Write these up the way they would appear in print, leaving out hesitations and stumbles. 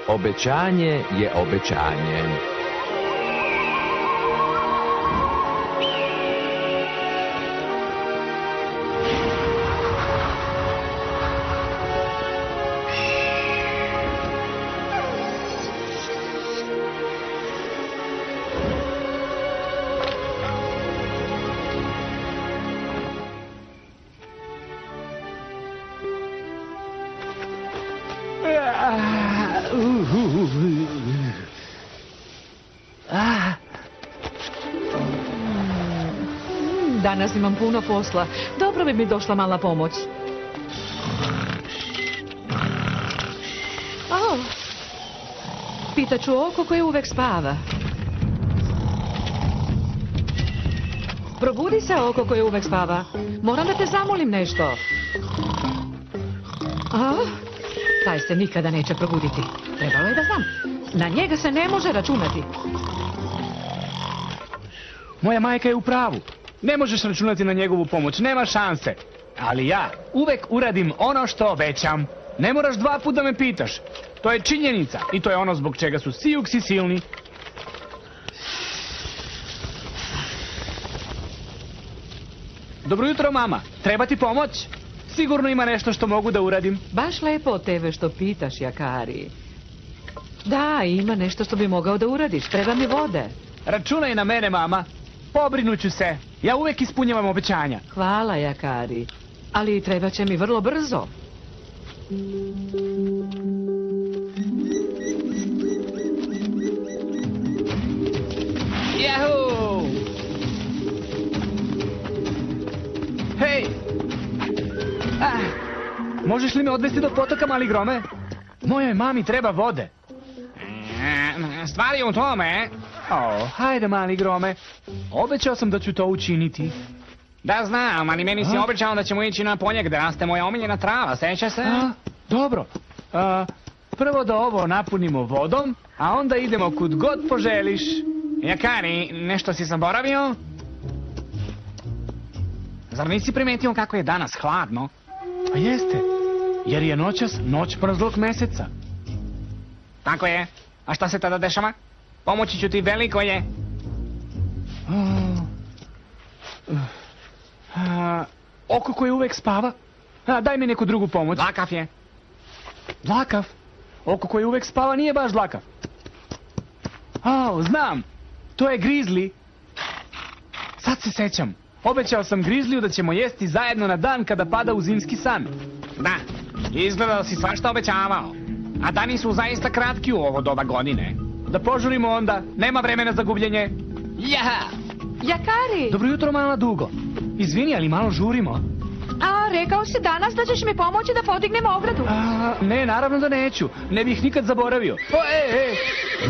Obećanje je obećanje. Danas imam puno posla. Dobro bi mi došla mala pomoć. Pitaću oko koje uvek spava. Probudi se, oko koje uvek spava. Moram da te zamolim nešto. Taj se nikada neće probuditi. Trebalo je da znam. Na njega se ne može računati. Moja majka je u pravu. Ne možeš računati na njegovu pomoć, nema šanse. Ali ja uvek uradim ono što obećam. Ne moraš 2 puta da me pitaš. To je činjenica i to je ono zbog čega su Sijuksi silni. Dobro jutro, mama. Treba ti pomoć? Sigurno ima nešto što mogu da uradim. Baš lepo od tebe što pitaš, Jakari. Da, ima nešto što bi mogao da uradiš. Treba mi vode. Računaj na mene, mama. Pobrinuću se. Ja uvek ispunjavam obećanja. Hvala, Jakari. Ali treba će mi vrlo brzo. Jahu! Hej! Možeš li me odvesti do potoka, mali grome? Mojoj mami treba vode. Stvari u tome. Hajde, mali grome. Obećao sam da ću to učiniti. Da znam, ali meni si obećao da ćemo ići na polje gde raste moja omiljena trava, seća se? Dobro. Prvo da ovo napunimo vodom, a onda idemo kud god poželiš. Jakari, nešto si zaboravio? Zar nisi primetio kako je danas hladno? Pa jeste, jer je noćas noć praznog meseca. Tako je. A šta se tada dešava? Pomoći ću ti, veliko je. Oko koje uvek spava? Daj mi neku drugu pomoć. Dlakav je. Dlakav? Oko koje uvek spava nije baš dlakav. Znam. To je Grizli. Sad se sećam. Obećao sam Grizliju da ćemo jesti zajedno na dan kada pada u zimski san. Da, izgleda da si svašta obećavao. A dani su zaista kratki u ovo doba godine. Da požurimo onda, nema vremena za gubljenje. Jakari! Dobro jutro, mala Dugo. Izvini, ali malo žurimo. Rekao si danas da ćeš mi pomoći da podignem ogradu. Ne, naravno da neću. Ne bih nikad zaboravio.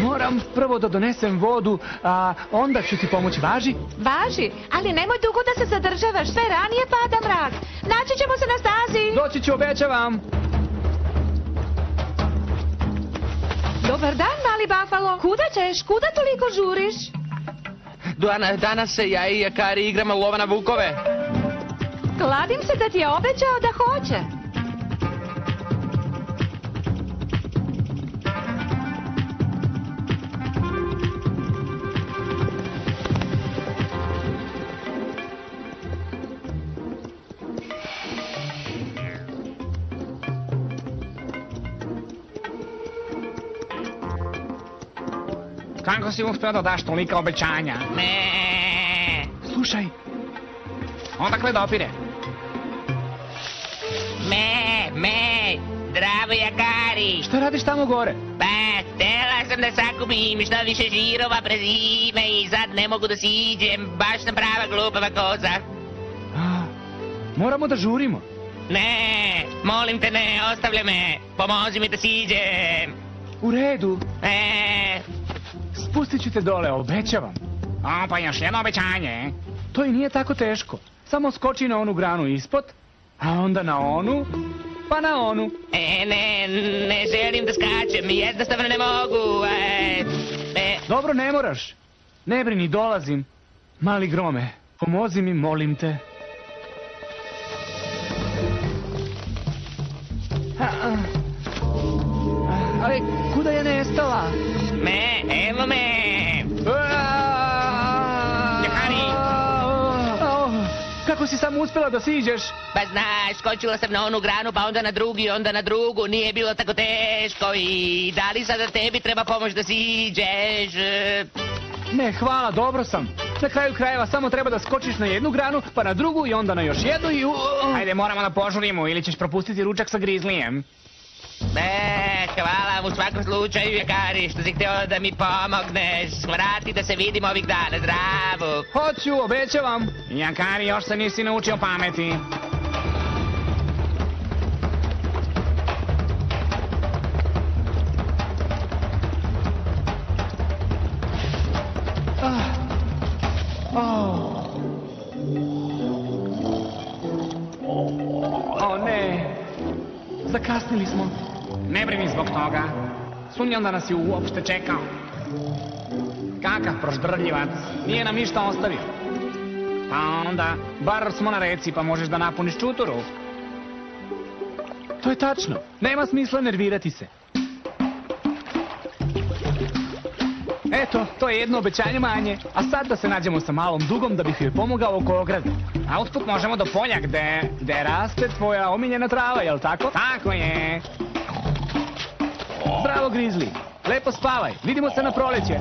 Moram prvo da donesem vodu, a onda ću ti pomoći. Važi? Važi, ali nemoj dugo da se zadržavaš. Sve ranije pada mrak. Naći ćemo se na stazi. Doći ću, obećavam. Dobar dan, mali Buffalo. Kuda ćeš? Kuda toliko žuriš? Danas se ja i Jakari igramo lova na vukove. Kladim se da ti je obećao da hoće. Kako si uspio da daš tolika obećanja? Slušaj. Odakle dopire? Zdravo, Jakari. Šta radiš tamo gore? Pa, htela sam da sakupim što više žirova pre zime i sad ne mogu da siđem. Baš sam prava glupava koza. Moramo da žurimo. Ne, molim te ne, ostavljaj me. Pomozi mi da siđem. U redu. Spustit ću te dole, obećavam. Pa još jedno obećanje. To i nije tako teško. Samo skoči na onu granu ispod, a onda na onu, pa na onu. Ne želim da skačem, jednostavno ne mogu. Dobro, ne moraš. Ne brini, dolazim. Mali grome, pomozi mi, molim te. kuda je nestala? Evo me! Jakari! Kako si samo uspjela da siđeš? Pa znaš, skočila sam na onu granu, pa onda na drugi, onda na drugu, nije bilo tako teško i da li sada tebi treba pomoć da siđeš? Ne, hvala, dobro sam. Na kraju krajeva samo treba da skočiš na jednu granu, pa na drugu i onda na još jednu i... Ajde, moramo da požurimo ili ćeš propustiti ručak sa grizlijem. Hvala u svakom slučaju, Jakari, što si htio da mi pomogneš. Vrati da se vidimo ovih dana, zdravo. Hoću, obećavam. Jakari, još se nisi naučio pameti. O ne, zakasnili smo. Ne brini zbog toga. Sumnjam da nas je uopšte čekao. Kakav proždrljivac. Nije nam ništa ostavio. Pa onda, bar smo na reci pa možeš da napuniš čuturu. To je tačno, nema smisla nervirati se. Eto, to je jedno obećanje manje, a sad da se nađemo sa malom dugom da bih joj pomogao oko ograde. A usput možemo do polja gde Raste tvoja omiljena trava, jel tako? Tako je. Bravo, Grizli. Lepo spavaj. Vidimo se na proleće.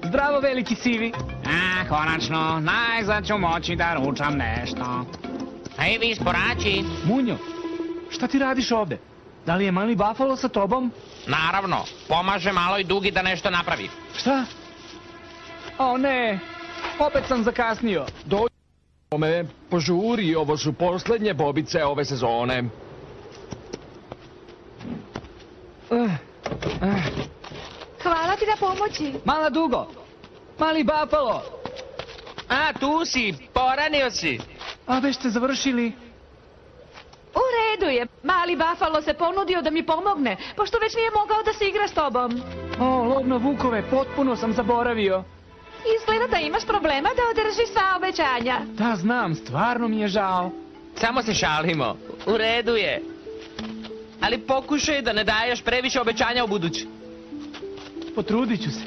Zdravo, veliki sivi. Konačno, najzad ću moći da ručam nešto. Hej, vi sporači. Munjo, šta ti radiš ovde? Da li je mali Buffalo sa tobom? Naravno, pomaže malo i Dugi da nešto napravi. Šta? O ne, opet sam zakasnio. Me požuri, ovo su posljednje bobice ove sezone. Hvala ti na pomoći. Mala Dugo, mali Buffalo. A, tu si, poranio si. A već ste završili? U redu je. Mali Buffalo se ponudio da mi pomogne, pošto već nije mogao da se igra s tobom. O, lov na vukove, potpuno sam zaboravio. Izgleda da imaš problema da održiš sva obećanja. Da, znam, stvarno mi je žao. Samo se šalimo, u redu je. Ali pokušaj da ne daješ previše obećanja u budući. Potrudit ću se.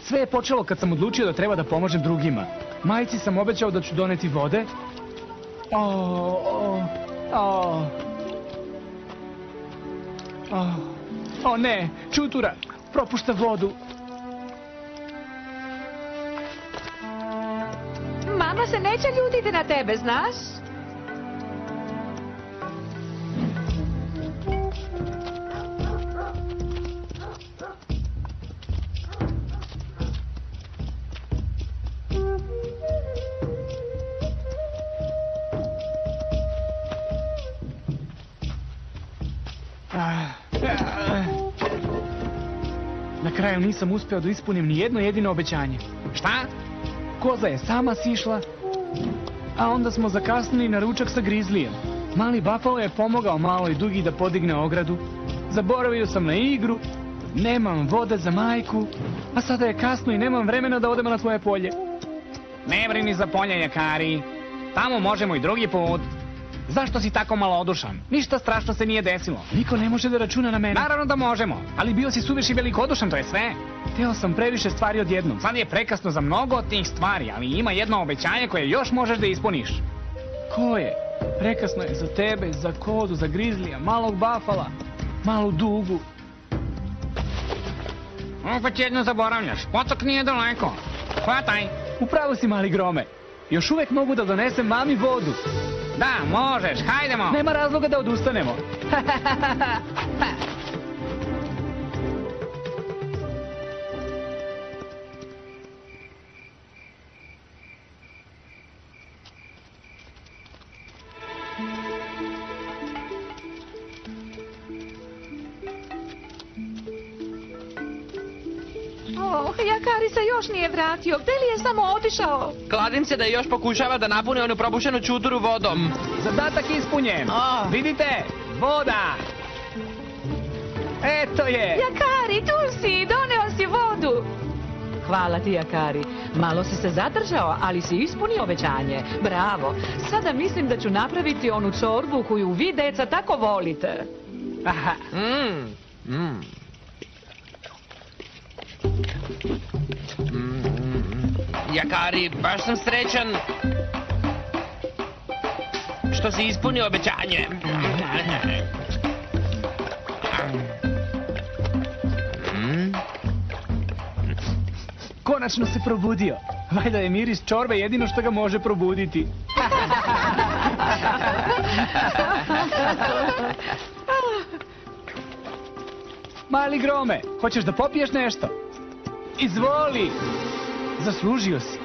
Sve je počelo kad sam odlučio da treba da pomažem drugima. Majci sam obećao da ću doneti vode. O ne, čutura, propušta vodu. Mama se neće ljutiti na tebe, znaš? Na kraju nisam uspeo da ispunim ni jedno jedino obećanje. Šta? Koza je sama sišla, a onda smo zakasnili na ručak sa Grizlijem. Mali Buffalo je pomogao maloj Dugi da podigne ogradu. Zaboravio sam na igru, nemam vode za majku, a sada je kasno i nemam vremena da odemo na tvoje polje. Ne brini za polje, Jakari. Tamo možemo i drugi put. Zašto si tako malodušan? Ništa strašno se nije desilo. Niko ne može da računa na mene. Naravno da možemo, ali bio si suviše velikodušan, to je sve. Hteo sam previše stvari odjednom. Sad je prekasno za mnogo od tih stvari, ali ima jedno obećanje koje još možeš da ispuniš. Ko je? Prekasno je za tebe, za Kozu, za Grizlija, malog Buffala, malu Dugu. Opet jedno zaboravljaš, potok nije daleko. Hvataj. Upravo si, mali Grome. Još uvek mogu da donesem mami vodu. Da, možeš, hajdemo. Nema razloga da odustanemo. Jakari se još nije vratio. Gde li je samo otišao? Kladim se da još pokušava da napuni onu probušenu čuturu vodom. Zadatak ispunjen. A. Vidite, voda. Eto je. Jakari, tu si, doneo si vodu. Hvala ti, Jakari. Malo si se zadržao, ali si ispunio obećanje. Bravo. Sada mislim da ću napraviti onu čorbu koju vi, deca, tako volite. Aha. Jakari, baš sam srećan što si ispunio obećanje. Konačno se probudio. Valjda je miris čorbe jedino što ga može probuditi. Mali grome, hoćeš da popiješ nešto? Izvoli! Zaslužio si.